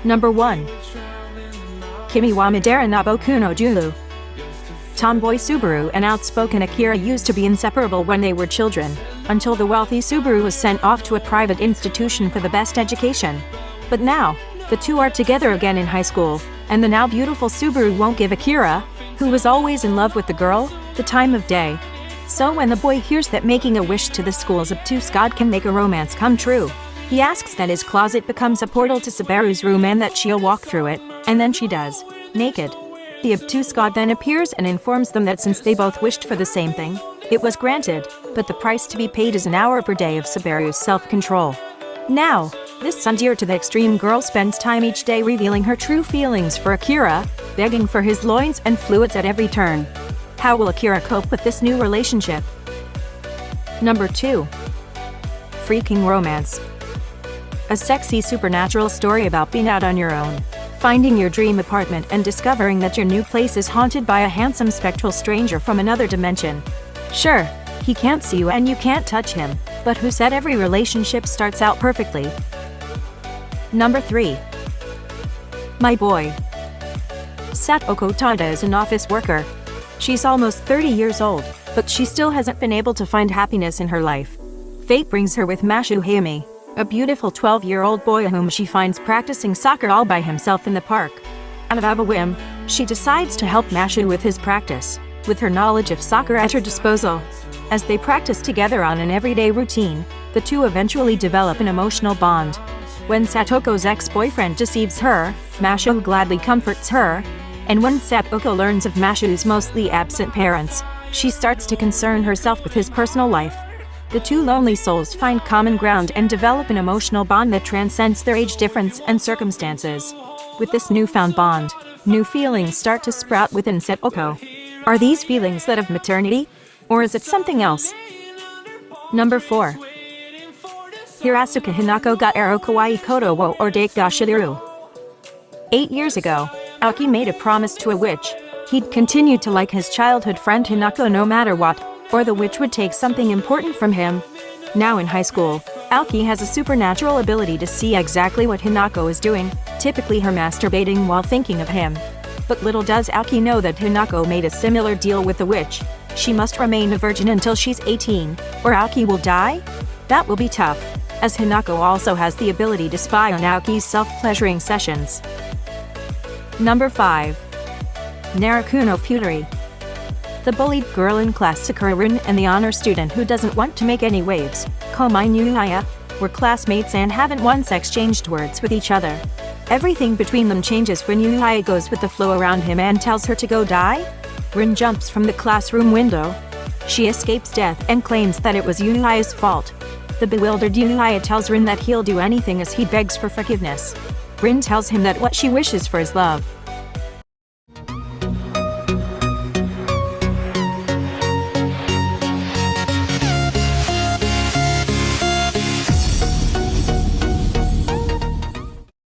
Number 1. Kimi wa Midara na Boku no Joou. Tomboy Subaru and outspoken Akira used to be inseparable when they were children, until the wealthy Subaru was sent off to a private institution for the best education. But now, the two are together again in high school, and the now beautiful Subaru won't give Akira, who was always in love with the girl, the time of day. So when the boy hears that making a wish to the school's obtuse god can make a romance come true, he asks that his closet becomes a portal to Subaru's room and that she'll walk through it, and then she does, naked. The obtuse god then appears and informs them that since they both wished for the same thing, it was granted, but the price to be paid is an hour per day of Subaru's self-control. Now, this son dear to the extreme girl spends time each day revealing her true feelings for Akira, begging for his loins and fluids at every turn. How will Akira cope with this new relationship? Number 2. Freaking romance. A sexy supernatural story about being out on your own, finding your dream apartment and discovering that your new place is haunted by a handsome spectral stranger from another dimension. Sure, he can't see you and you can't touch him, but who said every relationship starts out perfectly? Number 3. My boy. Satoko Tada is an office worker. She's almost 30 years old, but she still hasn't been able to find happiness in her life. Fate brings her with Mashu Hayami, a beautiful 12-year-old boy whom she finds practicing soccer all by himself in the park. Out of a whim, she decides to help Mashu with his practice, with her knowledge of soccer at her disposal. As they practice together on an everyday routine, the two eventually develop an emotional bond. When Satoko's ex-boyfriend deceives her, Mashu gladly comforts her, and when Satoko learns of Mashu's mostly absent parents, she starts to concern herself with his personal life. The two lonely souls find common ground and develop an emotional bond that transcends their age difference and circumstances. With this newfound bond, new feelings start to sprout within Satoko. Are these feelings that of maternity? Or is it something else? Number 4. Hirasaka Hinako ga ero Kawaii Koto wo or dake ga Shitteiru. 8 years ago, Aoki made a promise to a witch. He'd continue to like his childhood friend Hinako no matter what, or the witch would take something important from him. Now in high school, Aoki has a supernatural ability to see exactly what Hinako is doing, typically her masturbating while thinking of him. But little does Aoki know that Hinako made a similar deal with the witch. She must remain a virgin until she's 18, or Aoki will die? That will be tough, as Hinako also has the ability to spy on Aoki's self-pleasuring sessions. Number 5. Naraku no Futari. The bullied girl in class Sakura-rin and the honor student who doesn't want to make any waves, Komai Nuhaya, were classmates and haven't once exchanged words with each other. Everything between them changes when Nuhaya goes with the flow around him and tells her to go die. Rin jumps from the classroom window. She escapes death and claims that it was Nuhaya's fault. The bewildered Nuhaya tells Rin that he'll do anything as he begs for forgiveness. Rin tells him that what she wishes for is love,